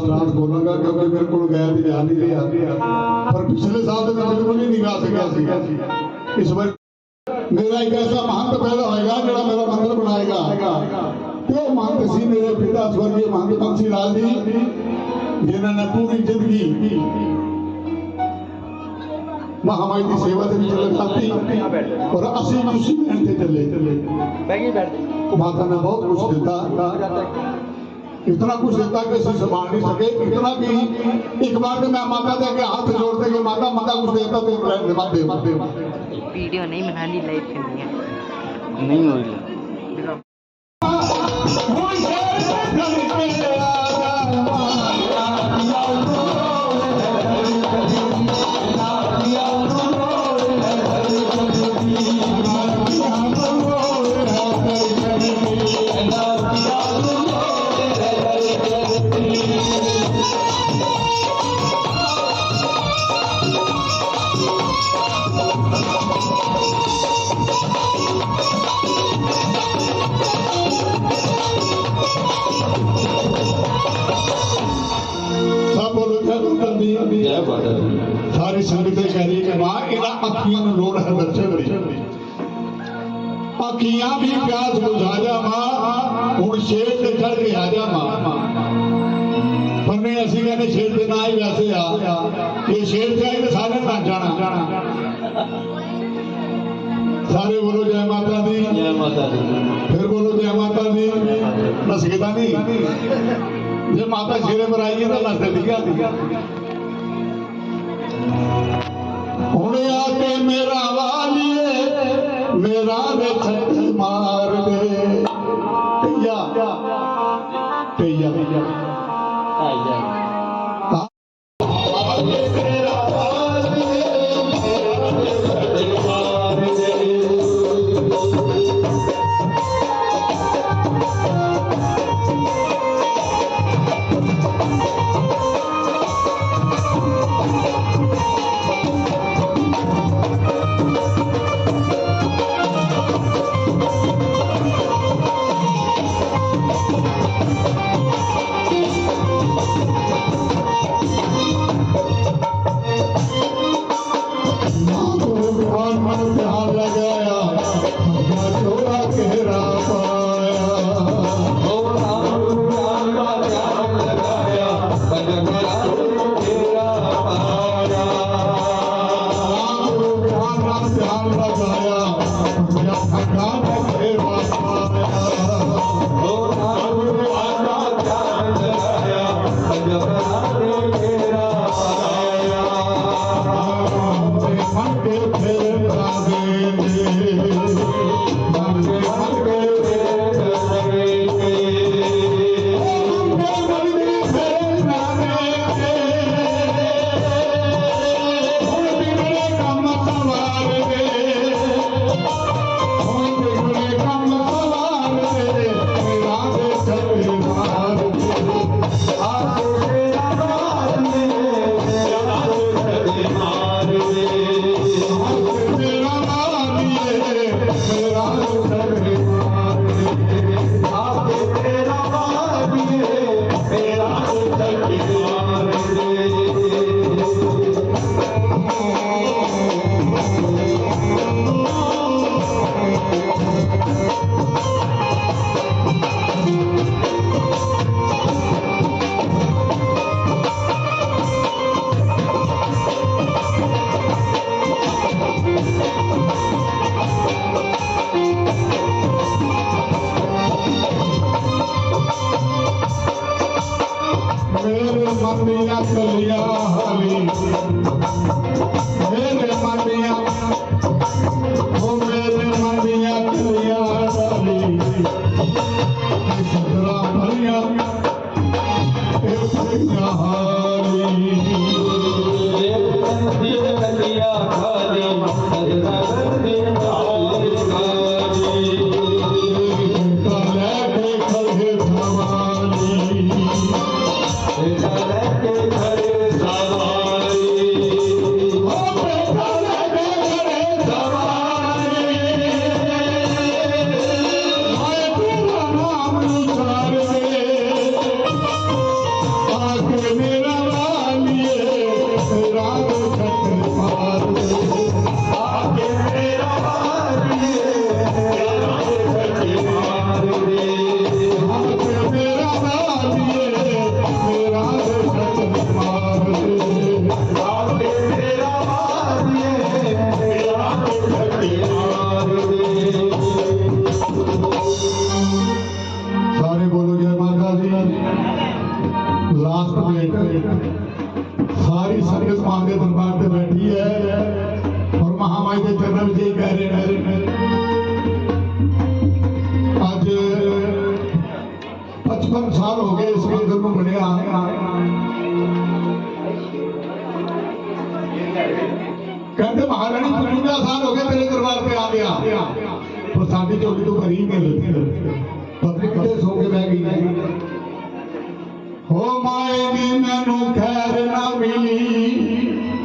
Last बोलांगा क्योंकि मेरे को गैर की ध्यान नहीं रहा, पर पिछले साल तो मैं बिल्कुल ही नहीं गा सकिया। इस बार मेरा एक ऐसा महंत पैदा होएगा जो मेरा मंदिर बनाएगा। तो महंत सी मेरे पिता स्वर्गीय महंत बंसी लाल जी, जिन्होंने पूरी जिंदगी महामाई की सेवा के लगाती और असी उसी मेहनत चले। माता ने बहुत कुछ दिता, इतना कुछ देता कि असं संभाल नहीं सके। इतना कि एक बार तो मैं माता दे के हाथ जोड़ते कि माता माता कुछ देता तो वीडियो नहीं बनानी, लाइव करनी है, नहीं हो रही। सारी संगत कह रही कि मां इन्हां अखियां नूं लोड़ है दर्शन दी, अखियां भी प्यास बुझा जा मां, हुण शेर ते चढ़ के आ जा मां। पर नहीं असीं कहने शेर ते ना ही वैसे आ, ये शेर ते आई तो सारे नच जाना। सारे बोलो जय माता दी, जय माता दी, फिर बोलो जय माता दी। नसगता नहीं, जे माता शेरे पर आई है तो नसते दिखा। हुण आके मेरा वालिए मेरा दे छत्ती मार दे या मन के फिर राधे मन के मनिया कलिया हाली मेरे मनिया ओ मेरे मनिया कलिया हाली सदरा मनिया कलिया हाली कलिया हाली सदरा कलिया हाली काले खड़े भवानी सारे बोलो जय माता दी। लास्ट मिनट सारी संगत मां के दरबार पे बैठी है और महामाई के चरण में कह रहे हैं आज 55 साल हो गए इस मंदिर को बने कहते महारानी 55 साल हो गए तेरे दरबार पे आ गया तो साडी चोरी तो करी नहीं पत्नी कटे सो के बह गई हो माए नी मैनू खैर ना मिली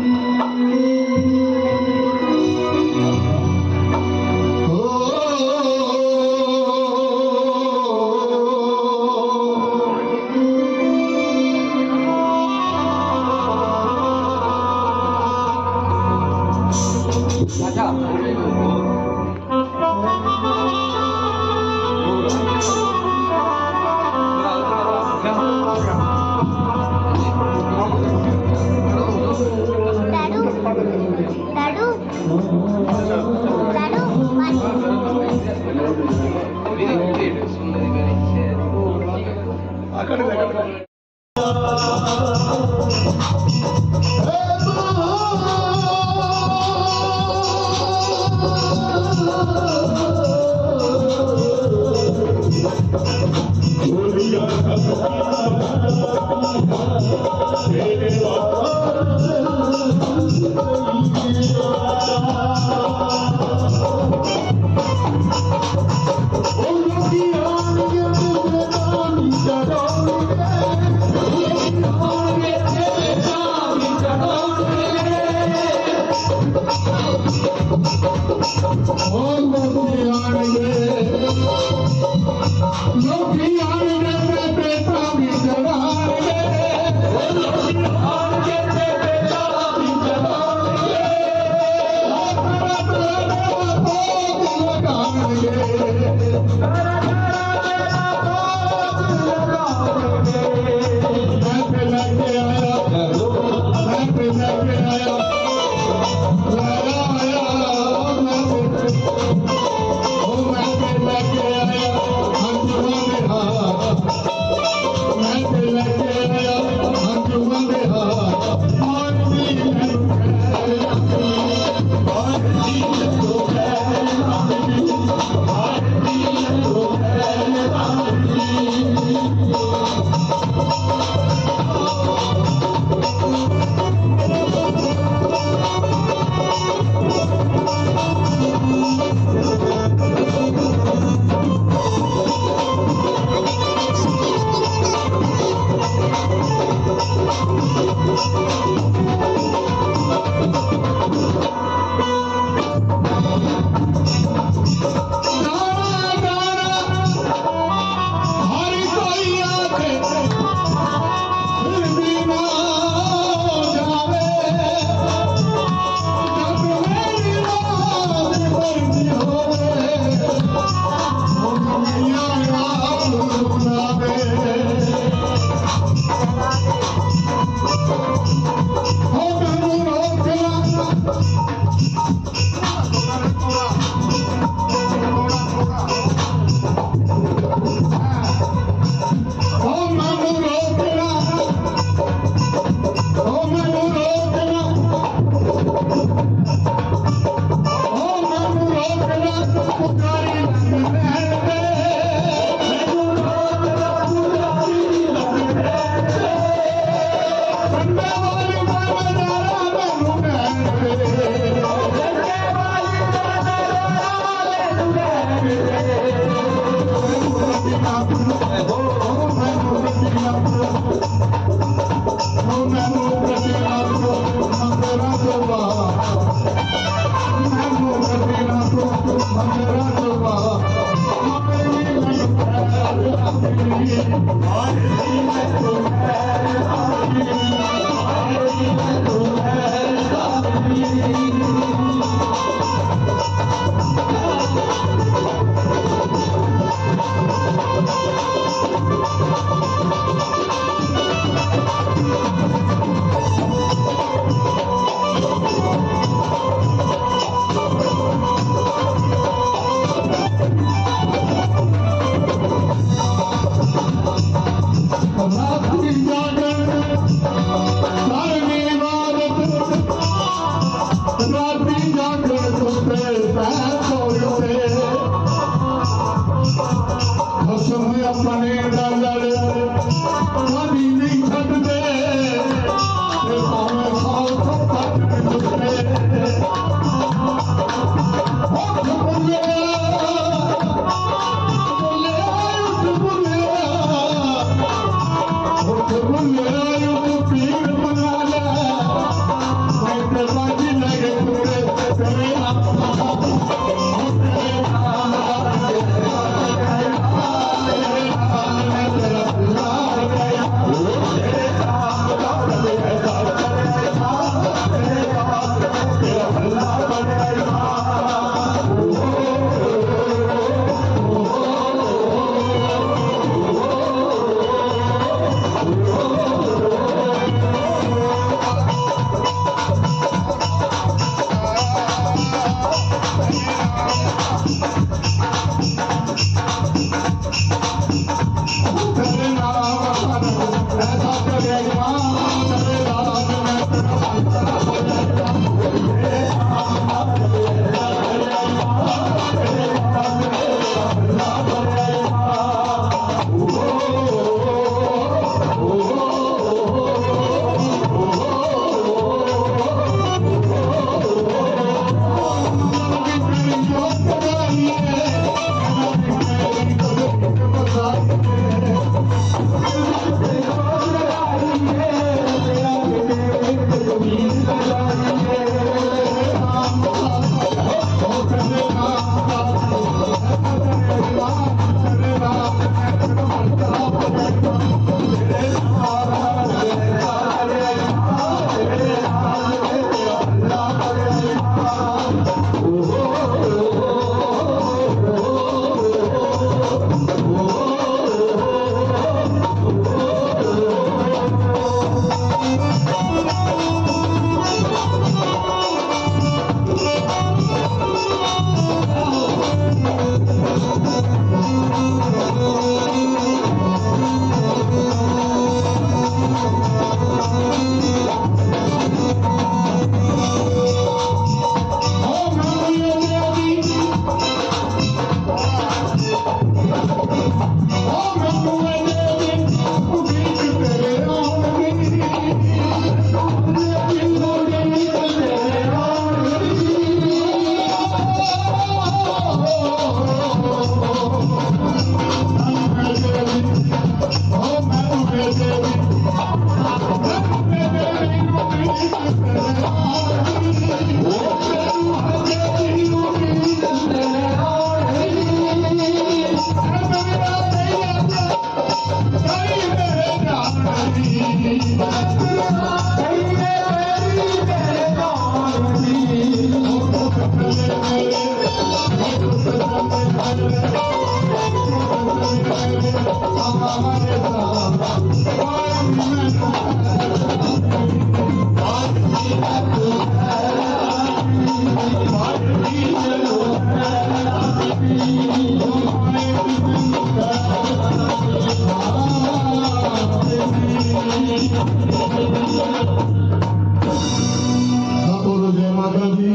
सब बोलो जय माता दी।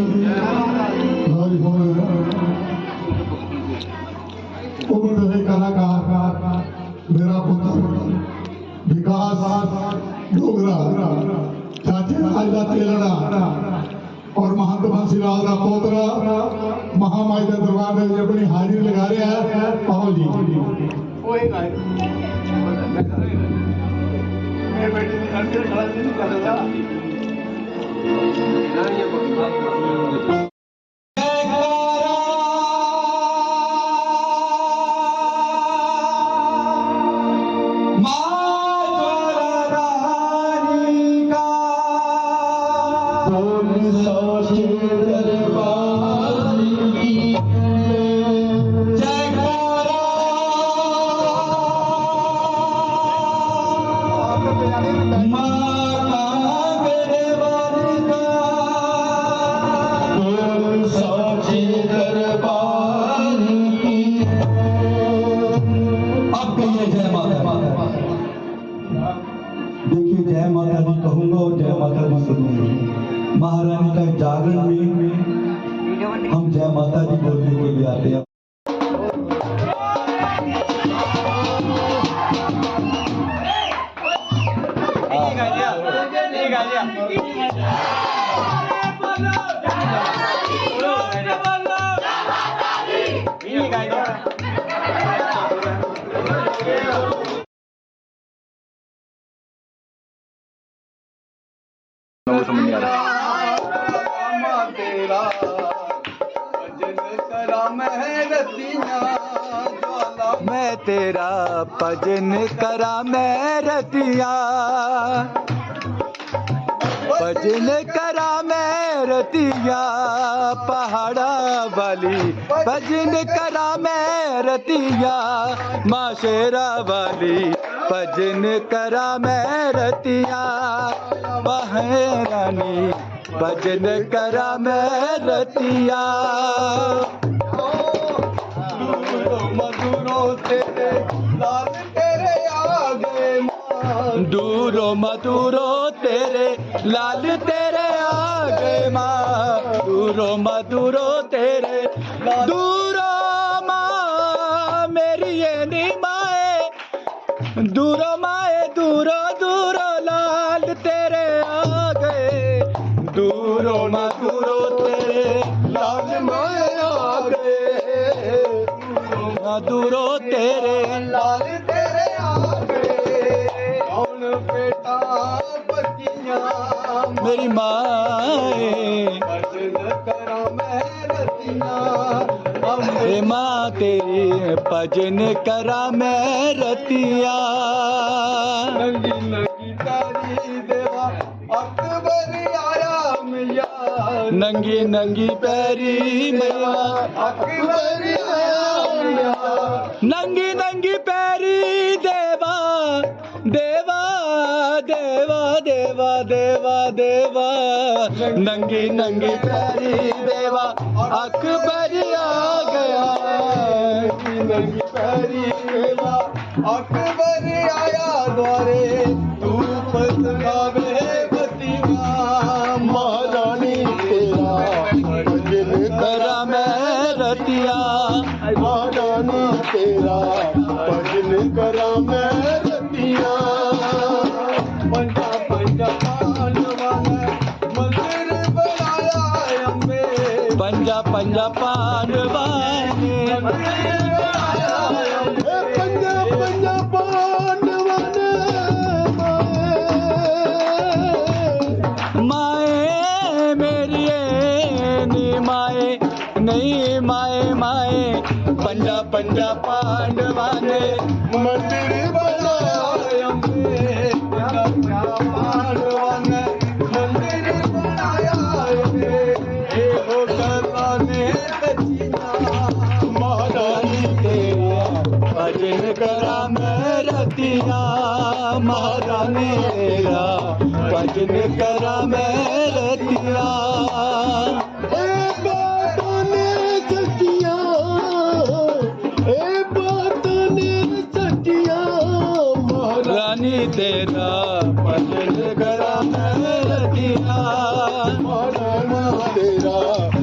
हरि बोल। उम्र रहे कलाकार मेरा पुत्र विकास डोगरा चाचे राज का तेलड़ा और महंत बंसी लाल का पोतरा महामाई के दरबार में अपनी हाजिरी लगा रहा है। आओ जी देखिए, जय माता दी कहूंगा और जय माता दी सुनूंगा। महारानी का जागरण में हम जय माता दी बोलने के लिए आते हैं। मैं तेरा भजन करा मैं रतिया, भजन करा मैं रतिया पहाड़ा वाली, भजन करा मैं रतिया माँ शेरा वाली, भजन करा मैं रतिया बहरानी, भजन करा मैं रतिया। मधुरो तेरे लाल तेरे आगे, दूरो मधुरो तेरे लाल तेरे आगे माँ, दूरो मधुरो तेरे दूरो माँ मेरी ये नी माए, दूरो माए दूरो दूरो लाल तेरे आगे, दूरो मधुरो तेरे लाल माए आगे, दूरो तेरे लाल तेरे आगे, कौन बेटा बतियाँ मेरी माए, भजन करा मैं रतियाँ हे माँ तेरी, भजन करा मैं रतिया। नंगी नंगी तारी देवा अकबर आया मैया, नंगी नंगी पैरी मैया अकबर आया मैया, नंगी नंगी पैरी देवा देवा देवा देवा देवा देवा, नंगी नंगी पैरी देवा अकबर आ गया, नंगी पैरी देवा अकबर आया द्वारे, धूप लगावे बतिया महारानी तेरा भजन करा मैं रतिया, महारानी तेरा भजन करा मैं रतिया। पंजा पंजा पांडवा ने मंदिर बनाया अम्बे, पंजा पंजा पांडवा ने मंदिर बनाया अम्बे, पंजा पंजा पांडवा ने माए मेरी नी माए नहीं माए माए, पंजा पंजा पांडवा ने मंदिर बनाया अम्बे, पंजा पंजा पांडवा ने मंदिर बनाया अम्बे, रतिया महारानी तेरा भजन करा मैं रतिया ए बातों ने सच्चिया ए बातों ने सच्चिया महारानी तेरा भजन करा मैं रतिया महारानी तेरा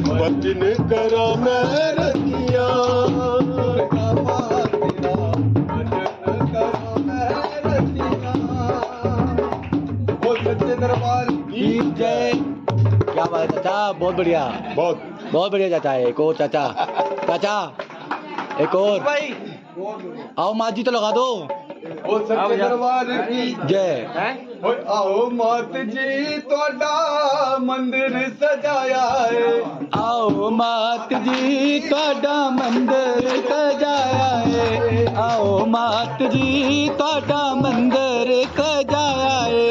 भजन करा मैं रतिया जय। क्या बात है चाचा, बहुत बढ़िया, बहुत बढ़िया चाचा। एक और चाचा, चाचा एक और भाई, आओ माजी तो लगा दो। सच्चे दरबार की जय। आओ मात जी तोड़ा मंदिर सजाया है, आओ मात जी तोड़ा मंदिर सजाया है, आओ मात जी तोड़ा मंदिर सजाया है,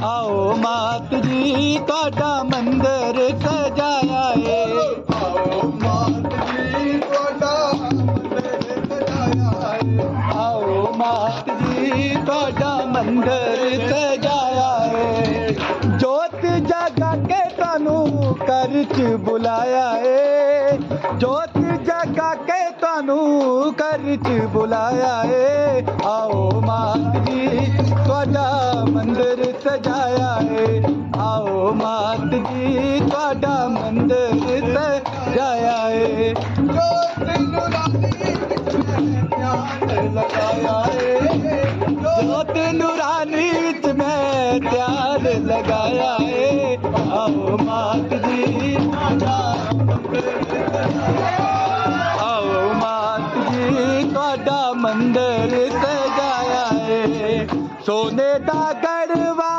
आओ मात जी तोड़ा मंदिर सजाया है, आओ मात जी तोड़ा मंदिर सजाया है, आओ मात जी तोड़ा मंदिर सजाया है, जोत जगा के तानू कर च बुलाया है, जोत जगा के तानू कर च बुलाया है, आओ मात जी तोड़ा मंदिर सजाया है, आओ मात जी तोड़ा मंदिर सजाया है, जोत नूरानी ध्यान लगाया है, जोत नूरानी विच मैं ध्यान लगाया है, आओ मात जी आओ मात जी तोड़ा मंदिर सजाया है, सोने दा गढ़वा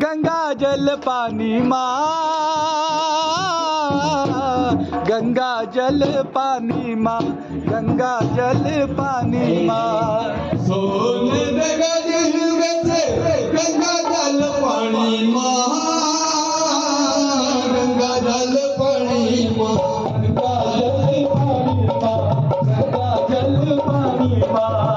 गंगा जल पानी मां, गंगा जल पानी मां, गंगा जल पानी मां, सोने दा गढ़वा गंगा जल पानी मां, गंगा जल पानी मां, गंगा जल पानी मां,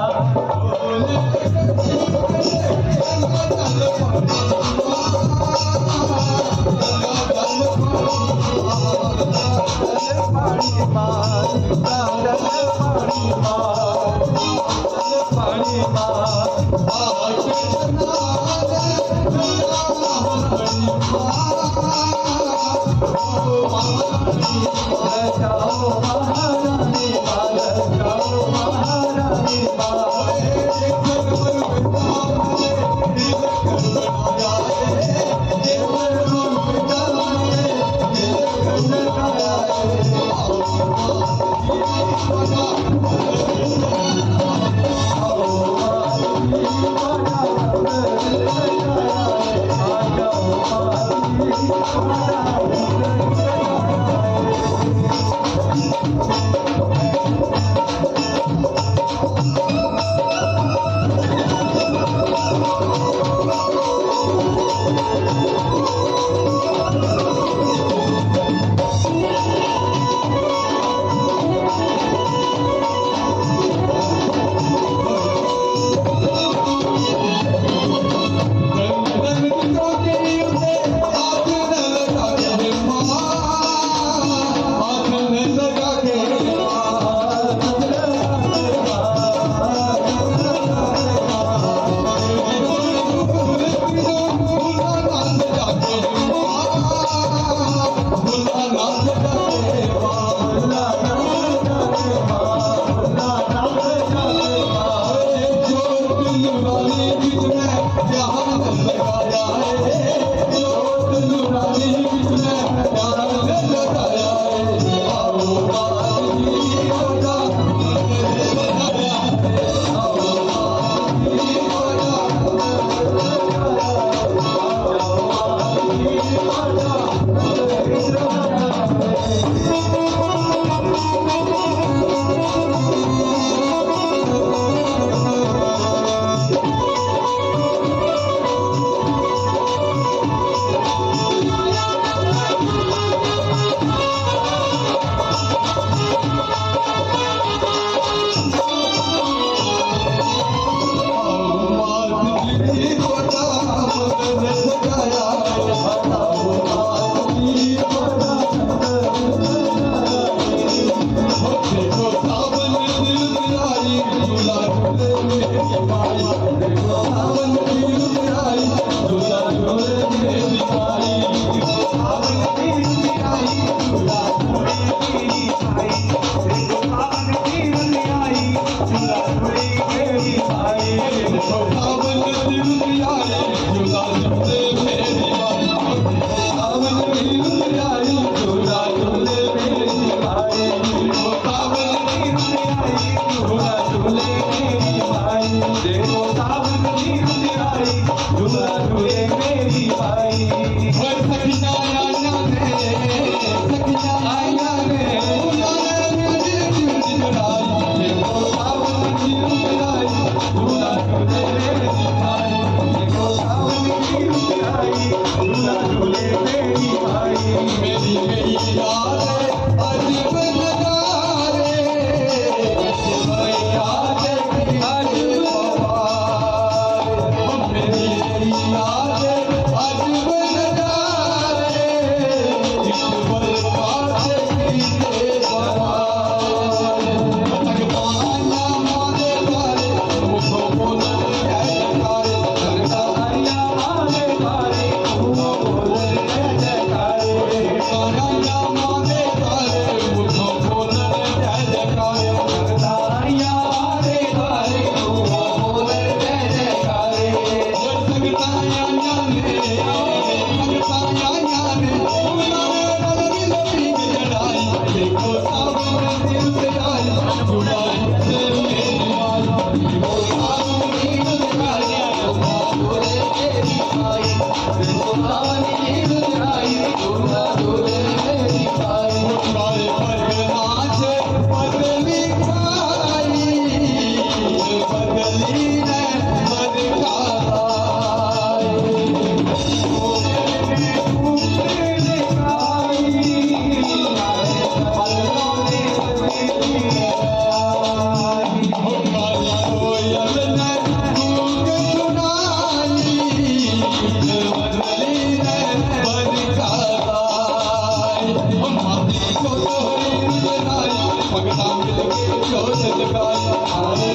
भगता मिलके जोत जगाया हाजी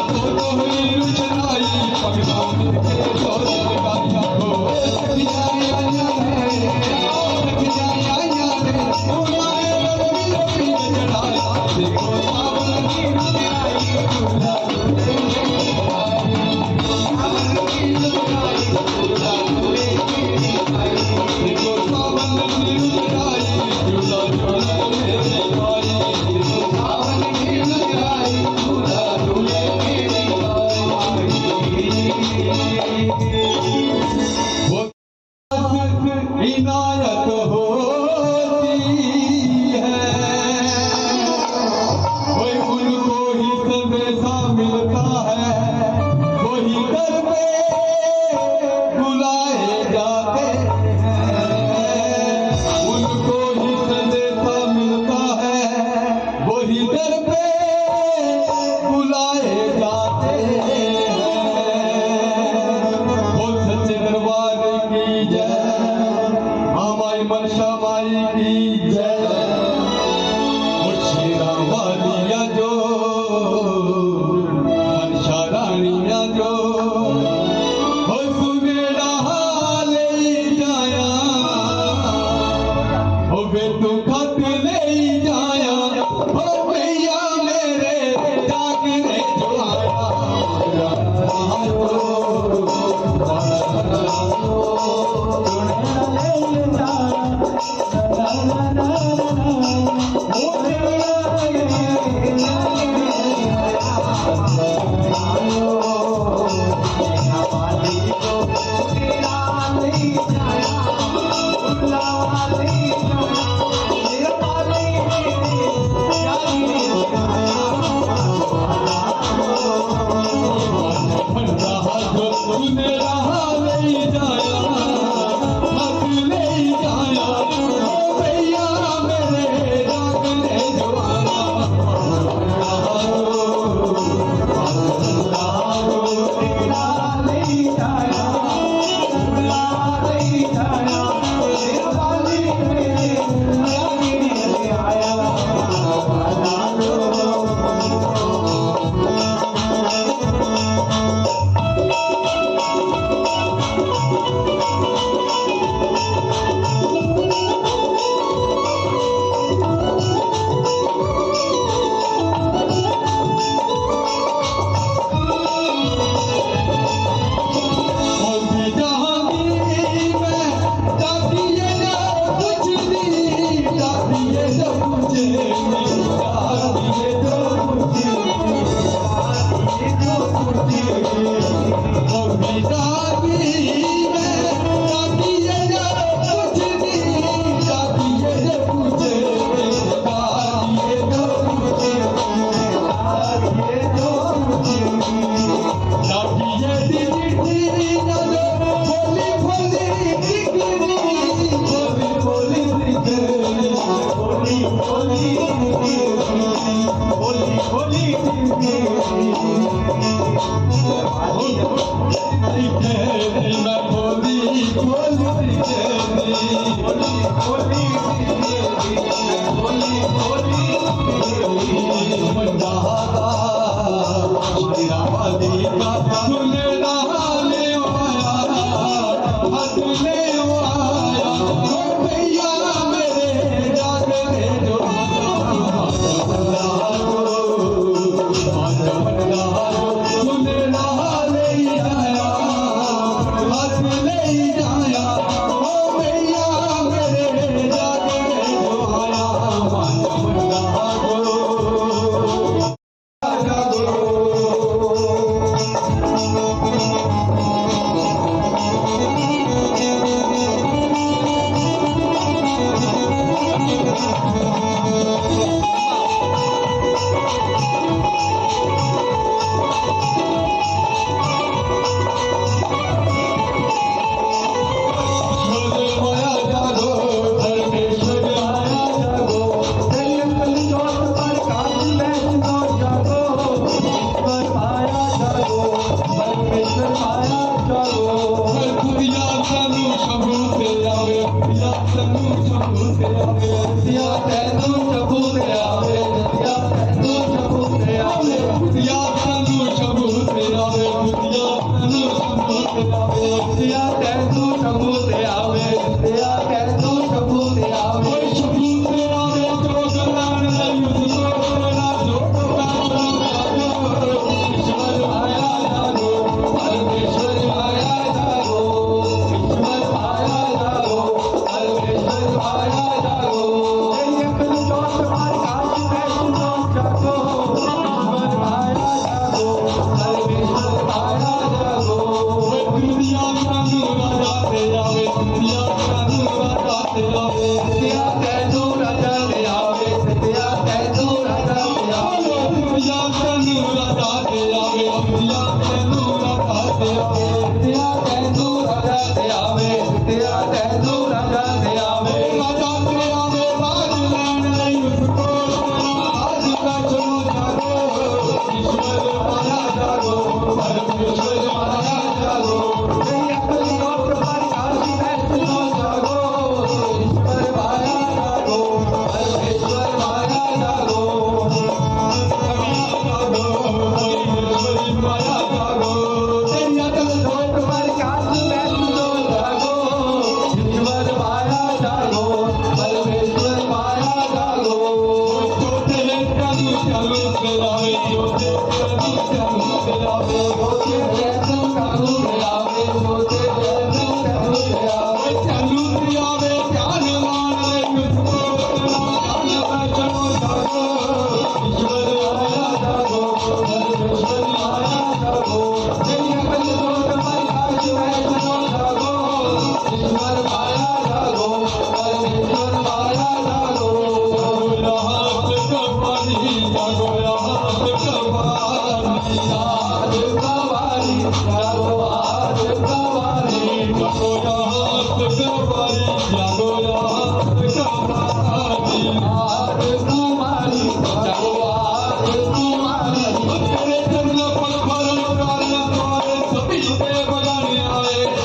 तो हुई रुचनाई भगता मिलके जोत जगाया हो देखो सावन की इनायत होती है वही उनको ही संदेशा मिलता है वही घर पे बुलाए जाते हैं उनको ही संदेशा मिलता है वही घर पे बुलाए जाते हैं वो सच्चे दरबार की जय हमारी मनसा माई की जय वो शेरा वालिया जो मनसा रानिया जो वो सुनेरा ले जाया वो बेटू खत ले जाया वो भैया मेरे जागने जो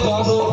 जागो